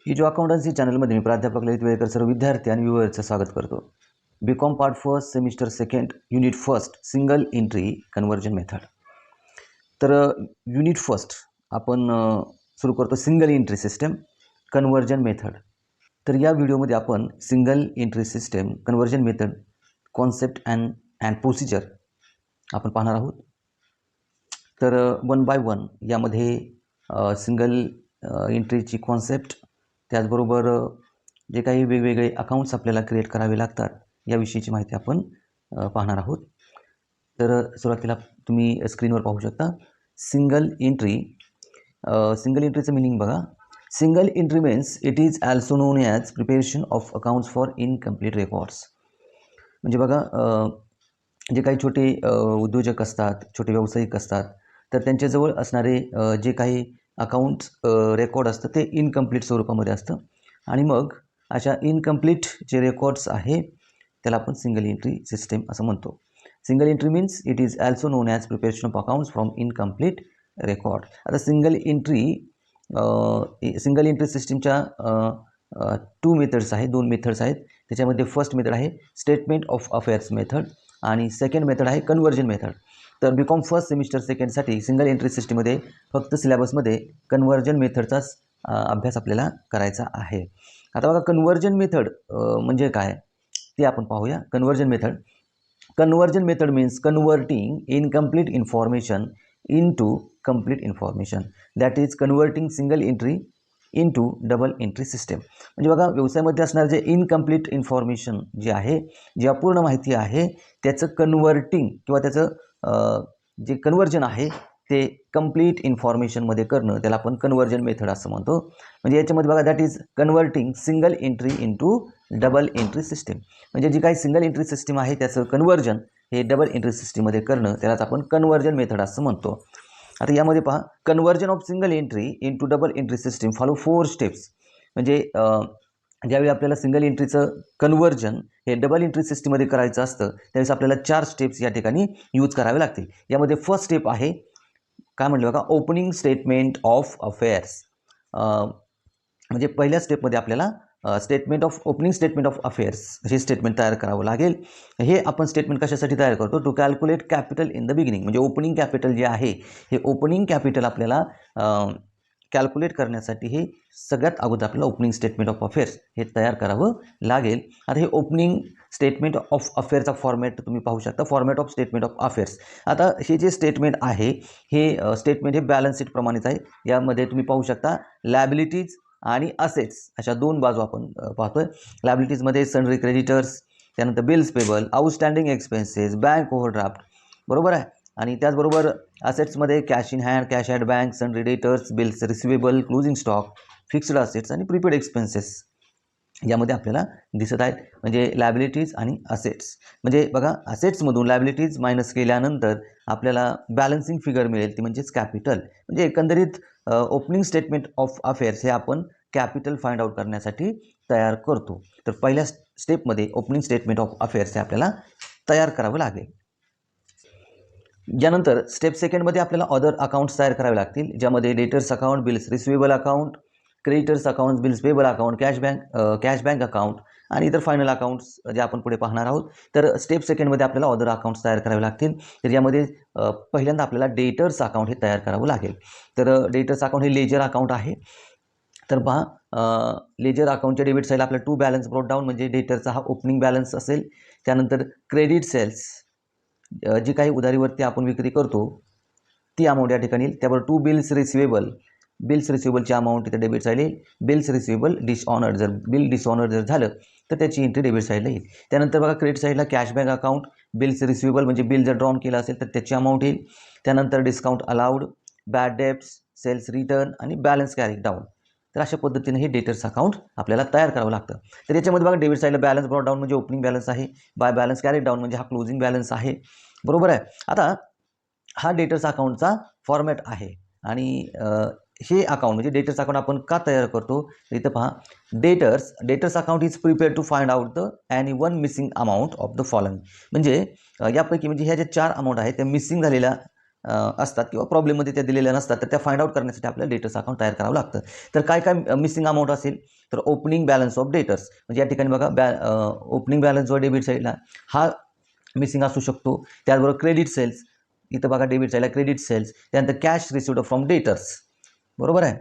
ही जो अकाउंटन्सी चॅनलमध्ये मी प्राध्यापक ललित वेळेकर सर्व विद्यार्थी आणि व्ह्यूअर्सचं स्वागत करतो. BCom part first semester second unit first single entry conversion method. तर युनिट फर्स्ट आपण सुरू करतो single entry system conversion method. तर या व्हिडिओमध्ये आपण single entry system conversion method concept and procedure आपण पाहणार आहोत. तर वन बाय वन यामध्ये सिंगल एंट्रीची कॉन्सेप्ट, त्याचबरोबर जे काही वेगवेगळे अकाउंट्स आपल्याला क्रिएट करावे लागतात याविषयीची माहिती आपण पाहणार आहोत. तर सुरुवातीला तुम्ही स्क्रीनवर पाहू शकता सिंगल एंट्री. सिंगल एंट्रीचं मिनिंग बघा. Single entry means it is also known as preparation of accounts for incomplete records. म्हणजे बघा, जे काही छोटे उद्योजक असतात, छोटे व्यावसायिक असतात, तर त्यांच्याजवळ असणारे जे काही अकाउंट्स रेकॉर्ड असतं ते इनकम्प्लीट स्वरूपामध्ये असतं. आणि मग अशा इनकम्प्लीट जे रेकॉर्ड्स आहे त्याला आपण सिंगल एंट्री सिस्टम असं म्हणतो. Single entry means it is also known as preparation of accounts from incomplete record. आता सिंगल एंट्री सिस्टीमच्या टू मेथड्स आहेत, दोन मेथड्स आहेत. त्याच्यामध्ये फर्स्ट मेथड आहे स्टेटमेंट ऑफ अफेअर्स मेथड आणि सेकंड मेथड आहे कन्वर्जन मेथड. तर बीकॉम फर्स्ट सेमिस्टर सेकंडसाठी सिंगल एंट्री सिस्टीममध्ये फक्त सिलेबसमध्ये कन्वर्जन मेथडचाच अभ्यास आपल्याला करायचा आहे. आता बघा, कन्वर्जन मेथड म्हणजे काय ते आपण पाहूया. Conversion method means converting incomplete information into complete information. That is converting single entry into double entry system. म्हणजे बघा, व्यवसायामध्ये असणारं जे इनकम्प्लीट इन्फॉर्मेशन जे आहे, जी अपूर्ण माहिती आहे, त्याचं कन्वर्टिंग किंवा त्याचं जे कन्वर्जन आहे ते कंप्लीट इन्फॉर्मेशनमध्ये करणं, त्याला आपण कन्वर्जन मेथड असं म्हणतो. म्हणजे याच्यामध्ये बघा, that is converting single entry into double entry system. म्हणजे जी काही सिंगल एंट्री सिस्टीम आहे त्याचं कन्वर्जन हे डबल एंट्री सिस्टीममध्ये करणं, त्यालाच आपण कन्वर्जन मेथड असं म्हणतो. आता यामध्ये पहा, conversion of single entry into double entry system follow 4 steps. म्हणजे ज्यावेळी आपल्याला सिंगल एंट्रीचं कन्वर्जन हे डबल एंट्री सिस्टीममध्ये करायचं असतं त्यावेळेस आपल्याला 4 स्टेप्स या ठिकाणी यूज करावे लागतील. यामध्ये फर्स्ट स्टेप आहे काय म्हटलं बघा, ओपनिंग स्टेटमेंट ऑफ अफेअर्स. म्हणजे पहिल्या स्टेपमध्ये आपल्याला ओपनिंग स्टेटमेंट ऑफ अफेअर्स हे स्टेटमेंट तयार करावं लागेल. हे आपण स्टेटमेंट कशासाठी तयार करतो? To calculate capital in the beginning. म्हणजे ओपनिंग कॅपिटल जे आहे हे ओपनिंग कॅपिटल आपल्याला कॅल्क्युलेट करण्यासाठी हे सगळ्यात अगोदर आपल्याला ओपनिंग स्टेटमेंट ऑफ अफेअर्स हे तयार करावं लागेल. आता हे ओपनिंग स्टेटमेंट ऑफ अफेअर्सचा फॉर्मॅट तुम्ही पाहू शकता, format of statement of affairs. आता हे जे स्टेटमेंट आहे हे स्टेटमेंट हे बॅलन्स शीट प्रमाणेच आहे. यामध्ये तुम्ही पाहू शकता लायबिलिटीज आणि असेट्स अशा दोन बाजू आपण पाहतोय. लायबिलिटीजमध्ये सनरी क्रेडिटर्स, त्यानंतर bills payable, outstanding expenses, bank overdraft, बरोबर आहे. आणि त्याचबरोबर असेट्समध्ये cash in hand, cash at bank, sundry debtors, bills receivable, closing stock, fixed assets आणि प्रीपेड एक्सपेन्सेस यामध्ये आपल्याला दिसत आहेत. म्हणजे लायबिलिटीज आणि असेट्स. म्हणजे बघा, असेट्समधून लायबिलिटीज मायनस केल्यानंतर आपल्याला बॅलन्सिंग फिगर मिळेल, ती म्हणजेच कॅपिटल. म्हणजे एकंदरीत ओपनिंग स्टेटमेंट ऑफ अफेअर्स हे आपण कॅपिटल फाइंड आउट करण्यासाठी तयार करतो. तर पहिल्या स्टेपमध्ये ओपनिंग स्टेटमेंट ऑफ अफेअर्स हे आपल्याला तयार करावं लागेल. यानंतर स्टेप सेकंडमध्ये आपल्याला अदर अकाउंट्स तयार करावे लागतील, ज्यामध्ये debtors account, bills receivable account, creditors account, bills payable account, cash bank account आणि इतर फायनल अकाउंट्स जे आपण पुढे पाहणार आहोत. तर स्टेप सेकंडमध्ये आपल्याला अदर अकाउंट्स तयार करावे लागतील. तर यामध्ये पहिल्यांदा आपल्याला डेटर्स अकाउंट हे तयार करावं लागेल. तर डेटर्स अकाउंट हे लेजर अकाउंट आहे. तर पहा, लेजर अकाउंटच्या डेबिट साईडला आपल्याला 2 बॅलन्स ब्रॉट डाऊन, म्हणजे डेटरचा हा ओपनिंग बॅलन्स असेल. त्यानंतर क्रेडिट सेल्स, जी काही उधारीवरती आपण विक्री करतो ती अमाऊंट या ठिकाणी. त्याबरोबर 2 बिल्स रिसिवेबलची अमाऊंट इथे डेबिट साईडला येईल. बिल्स रिसिवेबल डिसऑनर्ड, जर बिल डिसऑनर्ड जर झालं तर त्याची एंट्री डेबिट साईडला येईल. त्यानंतर बघा, क्रेडिट साईडला cash bank account, bills receivable म्हणजे बिल जर ड्रॉन केलं असेल तर त्याची अमाऊंट येईल. त्यानंतर discount allowed, bad debts, sales return आणि बॅलन्स कॅरी डाऊन. तर अशा पद्धतीने हे डेटर्स अकाउंट आपल्याला तयार करावं लागतं. तर याच्यामध्ये बघा, डेबिट साईडला बॅलन्स ब्रॉट डाऊन म्हणजे ओपनिंग बॅलन्स आहे, बाय बॅलन्स कॅरी डाऊन म्हणजे हा क्लोजिंग बॅलन्स आहे, बरोबर आहे. आता हा डेटर्स अकाउंटचा फॉर्मॅट आहे. आणि हे अकाउंट म्हणजे डेटर्स अकाउंट आपण का तयार करतो? इथं पहा, debtors account is prepare to find out the any one missing amount of the following. म्हणजे यापैकी म्हणजे ह्या ज्या 4 अमाऊंट आहेत त्या मिसिंग झालेल्या असतात किंवा प्रॉब्लेममध्ये त्या दिलेल्या नसतात, तर त्या फाइंड आउट करण्यासाठी आपल्याला डेटर्स अकाउंट तयार करावं लागतं. तर काय काय मिसिंग अमाऊंट असेल, तर ओपनिंग बॅलन्स ऑफ डेटर्स, म्हणजे या ठिकाणी बघा ओपनिंग बॅलन्स जो डेबिट साईडला हा मिसिंग असू शकतो. त्याचबरोबर क्रेडिट सेल्स, इथं बघा डेबिट साईडला क्रेडिट सेल्स, त्यानंतर कॅश रिसिव्ड फ्रॉम डेटर्स, बरोबर आहे.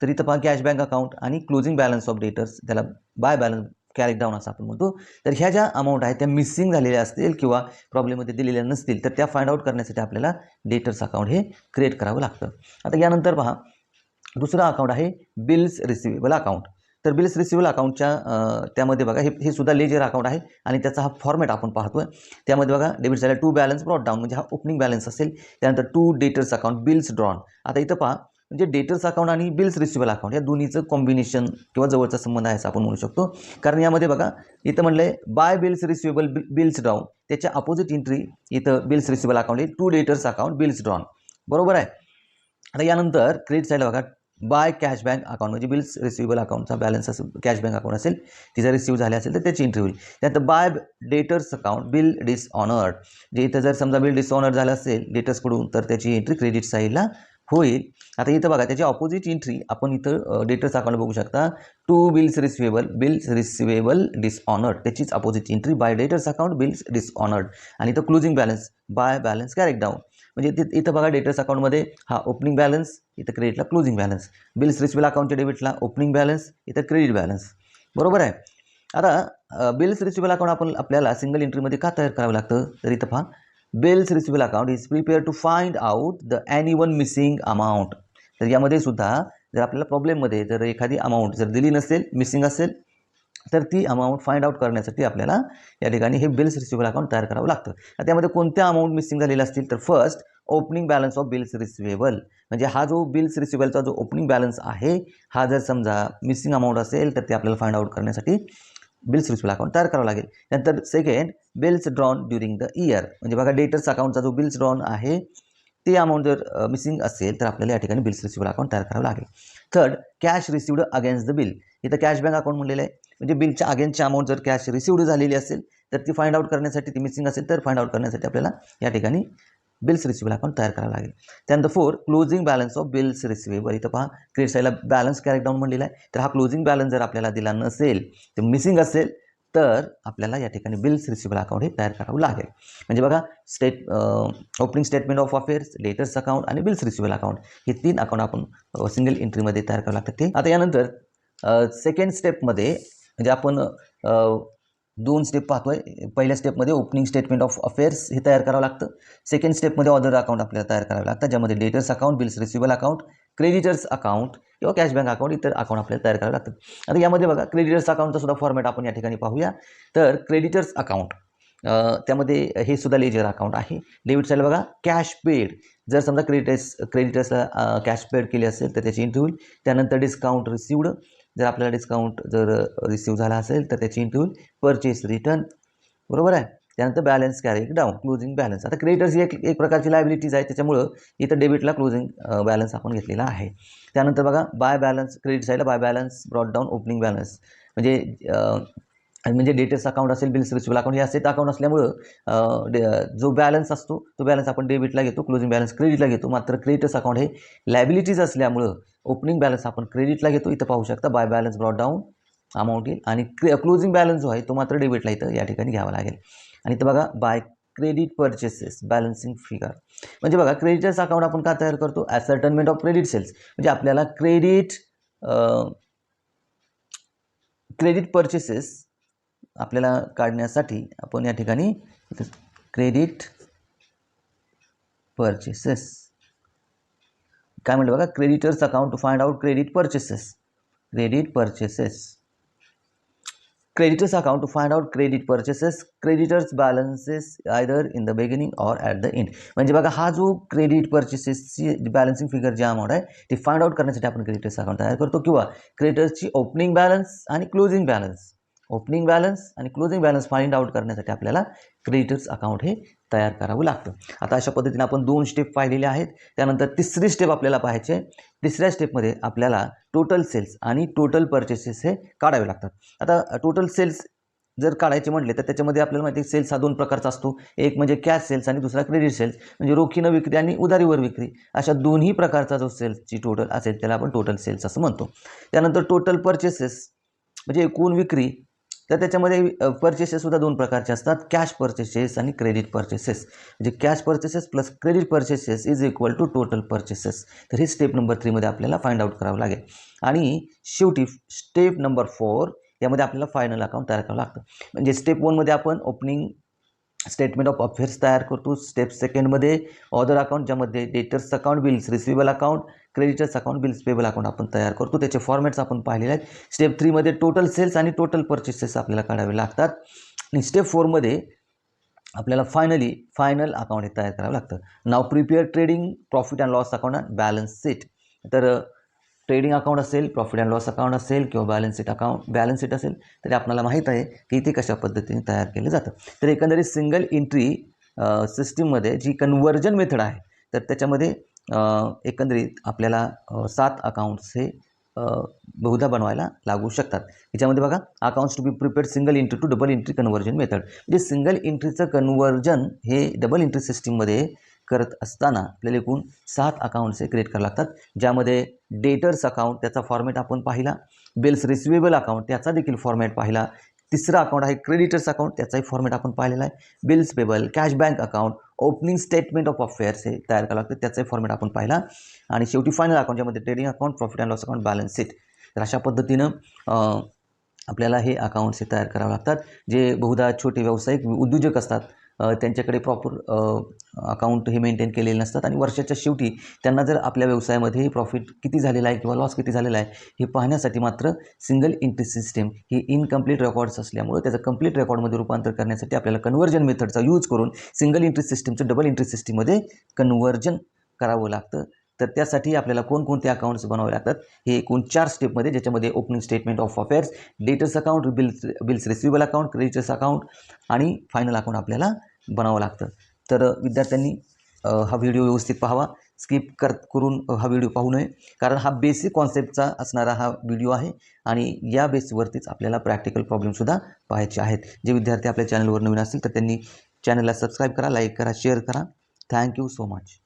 तर इथं पहा कॅश बँक अकाउंट आणि क्लोजिंग बॅलन्स ऑफ डेटर्स, त्याला बाय बॅलन्स कॅरेक्ट डाऊन असं आपण म्हणतो. तर ह्या ज्या अमाऊंट आहेत त्या मिसिंग झालेल्या असतील किंवा प्रॉब्लेममध्ये दिलेल्या नसतील, तर त्या फाइंड आउट करण्यासाठी आपल्याला डेटर्स अकाउंट हे क्रिएट करावं लागतं. आता यानंतर पहा दुसरं अकाउंट आहे बिल्स रिसिवेबल अकाउंट. तर बिल्स रिसिवेबल अकाउंटच्या त्यामध्ये बघा हे सुद्धा लेजर अकाउंट आहे आणि त्याचा हा फॉर्मॅट आपण पाहतोय. त्यामध्ये बघा डेबिट साईडला टू बॅलन्स ब्रॉट डाऊन, म्हणजे हा ओपनिंग बॅलन्स असेल. त्यानंतर to debtors account bills drawn. आता इथं पहा म्हणजे डेटर्स अकाउंट आणि बिल्स रिसिवेबल अकाउंट या दोन्हीचं कॉम्बिनेशन किंवा जवळचा संबंध आहे असं आपण म्हणू शकतो. कारण यामध्ये बघा इथं म्हणलंय by bills receivable bills down, त्याच्या अपोजिट एंट्री इथं बिल्स रिसिवेबल अकाउंट आहे to debtors account bills drawn, बरोबर आहे. आता यानंतर क्रेडिट साईडला बघा बाय कॅश बँक अकाउंट, म्हणजे बिल्स रिसिवेबल अकाउंटचा बॅलन्स असेल, कॅश बँक अकाउंट असेल, ती जर रिसिव्ह झाली असेल तर त्याची एंट्री होईल. त्यानंतर bye debtors account bill dishonoured, जे इथं जर समजा बिल डिसऑनर्ड झालं असेल डेटर्सकडून तर त्याची एंट्री क्रेडिट साईडला होईल. आता इथं बघा त्याची ऑपोजिट एंट्री आपण इथं डेटर्स अकाउंट बघू शकता टू बिल्स रिसिवेबल डिसऑनर्ड, त्याचीच opposite entry by debtors account bills dishonoured. आणि इथं closing balance by balance carried down, म्हणजे इथं बघा डेटर्स अकाउंटमध्ये हा ओपनिंग बॅलन्स, इथं क्रेडिटला क्लोजिंग बॅलन्स. बिल्स रिसिवेबल अकाउंटच्या डेबिटला ओपनिंग बॅलन्स, इथं क्रेडिट बॅलन्स, बरोबर आहे. आता बिल्स रिसिवेबल अकाउंट आपल्याला सिंगल एंट्रीमध्ये का तयार करावं लागतं, तर इथं पहा bills receivable account is prepare to find out the any one missing amount. तर यामध्ये सुद्धा जर आपल्याला प्रॉब्लेममध्ये जर एखादी अमाऊंट जर दिली नसेल, मिसिंग असेल, तर ती अमाऊंट फाइंड आउट करण्यासाठी आपल्याला या ठिकाणी हे बिल्स रिसिवेबल अकाउंट तयार करावं लागतं. त्यामध्ये कोणत्या अमाऊंट मिसिंग झालेल्या असतील, तर first opening balance of bills receivable, म्हणजे हा जो बिल्स रिसिवेबलचा जो ओपनिंग बॅलन्स आहे हा जर समजा मिसिंग अमाऊंट असेल तर ते आपल्याला फाइंड आउट करण्यासाठी बिल्स रिसिवेबल अकाउंट तयार करावं लागेल. त्यानंतर second bills drawn during the year, म्हणजे बघा डेटर्स अकाउंटचा जो बिल्स ड्रॉन आहे ते अमाऊंट जर मिसिंग असेल तर आपल्याला या ठिकाणी बिल्स रिसिवेबल अकाउंट तयार करावं लागेल. Third cash received against the bill, इथं कॅश बँक अकाउंट म्हणलेलं आहे, म्हणजे बिलच्या अगेन्स्टची अमाऊंट जर कॅश रिसिव्ड झालेली असेल तर ती फाइंड आउट करण्यासाठी, ती मिसिंग असेल तर फाइंड आउट करण्यासाठी आपल्याला या ठिकाणी बिल्स रिसिवेबल अकाउंट तयार करावं लागेल. त्यानंतर four closing balance of bills receivable, इथं पहा क्रेडिट साईडला बॅलन्स कॅरेक्ट डाऊन म्हणलेला आहे. तर हा क्लोजिंग बॅलन्स जर आपल्याला दिला नसेल, तर मिसिंग असेल, तर आपल्याला या ठिकाणी बिल्स रिसिवेबल अकाउंट हे तयार करावं लागेल. म्हणजे बघा opening statement of affairs, debtors account आणि बिल्स रिसिवेबल अकाउंट हे तीन अकाउंट आपण सिंगल एंट्रीमध्ये तयार करावं लागतं ते. आता यानंतर सेकंड स्टेपमध्ये म्हणजे आपण दोन स्टेप पाहतोय. पहिल्या स्टेपमध्ये ओपनिंग स्टेटमेंट ऑफ अफेअर्स हे तयार करावं लागतं. सेकंड स्टेपमध्ये ऑर्डर अकाउंट आपल्याला तयार करावं लागतं, ज्यामध्ये debtors account, bills receivable account, creditors account किंवा कॅश बँक अकाउंट, इतर अकाउंट आपल्याला तयार करावं लागतं. आता यामध्ये बघा क्रेडिटर्स अकाउंटचा सुद्धा फॉर्मॅट आपण या ठिकाणी पाहूया. तर क्रेडिटर्स अकाउंट त्यामध्ये हे सुद्धा लेजर अकाउंट आहे. डेबिट साईडला बघा कॅश पेड, जर समजा क्रेडिटर्सला कॅश पेड केली असेल तर त्याची एंट्री होईल. त्यानंतर डिस्काउंट रिसिव्ड, जर आपल्याला डिस्काउंट जर रिसिव्ह झाला असेल तर त्याची एंट्री होईल. परचेस रिटर्न, बरोबर आहे. त्यानंतर balance carried down, closing balance. आता क्रेडिटर्स ही एक प्रकारची लायबिलिटीज आहे, त्याच्यामुळं इथं डेबिटला क्लोजिंग बॅलन्स आपण घेतलेला आहे. त्यानंतर बघा बाय बॅलन्स, क्रेडिट साईडला by balance brought down opening balance, म्हणजे डेटर्स अकाउंट असेल, बिल्स रिसिवेबल अकाउंट हे असेट अकाउंट असल्यामुळं जो बॅलन्स असतो तो बॅलन्स आपण डेबिटला घेतो, क्लोजिंग बॅलन्स क्रेडिटला घेतो. मात्र क्रेडिटर्स अकाउंट हे लायबिलिटीज असल्यामुळं ओपनिंग बॅलन्स आपण क्रेडिटला घेतो. इथं पाहू शकता by balance brought down amount येईल आणि क्लोजिंग बॅलन्स जो आहे तो मात्र डेबिटला इथं या ठिकाणी घ्यावा लागेल. आणि इथं बघा by credit purchases balancing figure, म्हणजे बघा क्रेडिटर्स अकाउंट आपण का तयार करतो, ॲसर्टनमेंट ऑफ क्रेडिट सेल्स, म्हणजे आपल्याला क्रेडिट परचेसेस आपल्याला काढण्यासाठी आपण या ठिकाणी क्रेडिट परचेसेस काय म्हटलं बघा, creditors account to find out credit purchases, creditors account to find out credit purchases, creditors balances either in the beginning or at the end. म्हणजे बघा हा जो क्रेडिट परचेसेसची बॅलन्सिंग फिगर जी अमाऊंट आहे ती फाइंड आउट करण्यासाठी आपण क्रेडिटर्स अकाउंट तयार करतो, किंवा क्रेडिटर्सची ओपनिंग बॅलन्स आणि क्लोजिंग बॅलन्स फाइंड आउट करण्यासाठी आपल्याला क्रेडिटर्स अकाउंट हे तयार करावं लागतं. आता अशा पद्धतीने आपण दोन स्टेप पाहिलेले आहेत. त्यानंतर तिसरी स्टेप आपल्याला पाहायचे. तिसऱ्या स्टेपमध्ये आपल्याला टोटल सेल्स आणि टोटल परचेसेस हे काढावे लागतात. आता टोटल सेल्स जर काढायचे म्हटले तर त्याच्यामध्ये आपल्याला माहिती आहे सेल्स हा 2 प्रकारचा असतो. एक म्हणजे कॅश सेल्स आणि दुसरा क्रेडिट सेल्स. म्हणजे रोखीनं विक्री आणि उधारीवर विक्री अशा दोन्ही प्रकारचा जो सेल्सची टोटल असेल त्याला आपण टोटल सेल्स असं म्हणतो. त्यानंतर टोटल पर्चेसेस म्हणजे एकूण विक्री. तर त्याच्यामध्ये पर्चेसेससुद्धा 2 प्रकारचे असतात, कॅश पर्चेसेस आणि क्रेडिट पर्चेसेस. म्हणजे cash purchases plus credit purchases is equal to total purchases. तर हे स्टेप नंबर 3 मध्ये आपल्याला फाइंड आउट करावं लागेल. आणि शेवटी स्टेप नंबर 4 यामध्ये आपल्याला फायनल अकाउंट तयार करावं लागतं. म्हणजे स्टेप 1 मध्ये आपण ओपनिंग स्टेटमेंट ऑफ अफेअर्स तयार करतो. स्टेप 2 मध्ये ऑदर अकाउंट ज्यामध्ये debtors account, bills receivable account, creditors account, bills payable account आपण तयार करतो. त्याचे फॉर्मॅट्स आपण पाहिलेले आहेत. स्टेप 3 मध्ये टोटल सेल्स आणि टोटल पर्चेसेस आपल्याला काढावे लागतात. आणि स्टेप 4 मध्ये आपल्याला फायनल अकाउंट हे तयार करावं लागतं. नाव prepare trading profit and loss account and balance sheet. तर ट्रेडिंग अकाउंट असेल, प्रॉफिट अँड लॉस अकाउंट असेल किंवा बॅलन्स शीट असेल तरी आपल्याला माहीत आहे की ते कशा पद्धतीने तयार केलं जातं. तर एकंदरीत सिंगल एंट्री सिस्टीममध्ये जी कन्व्हर्जन मेथड आहे तर त्याच्यामध्ये एकंदरीत आपल्याला 7 अकाउंट्स हे बहुधा बनवायला लागू शकतात. याच्यामध्ये बघा accounts to be prepared single entry to double entry conversion method. म्हणजे सिंगल एंट्रीचं कन्व्हर्जन हे डबल एंट्री सिस्टीममध्ये करत असताना आपल्याला एकूण 7 अकाउंट्स हे क्रिएट करावे लागतात. ज्यामध्ये डेटर्स अकाउंट त्याचा फॉर्मॅट आपण पाहिला, बिल्स रिसिवेबल अकाउंट त्याचा देखील फॉर्मॅट पाहिला, तिसरा अकाउंट आहे क्रेडिटर्स अकाउंट त्याचाही फॉर्मॅट आपण पाहिलेला आहे, bills payable, cash bank account, opening statement of affairs हे तयार करावं लागतं त्याचाही फॉर्मॅट आपण पाहिला, आणि शेवटी फायनल अकाउंट ज्यामध्ये trading account, profit and loss account, balance sheet. तर अशा पद्धतीनं आपल्याला हे अकाउंट्स हे तयार करावे लागतात. जे बहुधा छोटे व्यावसायिक उद्योजक असतात त्यांच्याकडे प्रॉपर अकाउंट हे मेंटेन केलेले नसतात आणि वर्षाच्या शेवटी त्यांना जर आपल्या व्यवसायामध्ये प्रॉफिट किती झालेला आहे किंवा लॉस किती झालेला आहे हे पाहण्यासाठी मात्र सिंगल एंट्री सिस्टीम ही इनकम्प्लीट रेकॉर्ड्स असल्यामुळे त्याचं कंप्लीट रेकॉर्डमध्ये रूपांतर करण्यासाठी आपल्याला कन्व्हर्जन मेथडचा यूज करून सिंगल एंट्री सिस्टीमचं डबल एंट्री सिस्टीममध्ये कन्व्हर्जन करावं लागतं. तर त्यासाठी आपल्याला कोणकोणते अकाउंट्स बनावे लागतात हे एकूण 4 स्टेपमध्ये, ज्याच्यामध्ये opening statement of affairs, debtors account, bills receivable account, creditors account आणि फायनल अकाउंट आपल्याला बनावं लागतं. तर विद्यार्थ्यांनी हा व्हिडिओ व्यवस्थित पाहावा, स्किप करून हा व्हिडिओ पाहू नये, कारण हा बेसिक कॉन्सेप्टचा असणारा हा व्हिडिओ आहे आणि या बेसवरतीच आपल्याला प्रॅक्टिकल प्रॉब्लेमसुद्धा पाहायचे आहेत. जे विद्यार्थी आपल्या चॅनलवर नवीन असतील तर त्यांनी चॅनलला सबस्क्राईब करा, लाईक करा, शेअर करा. Thank you so much.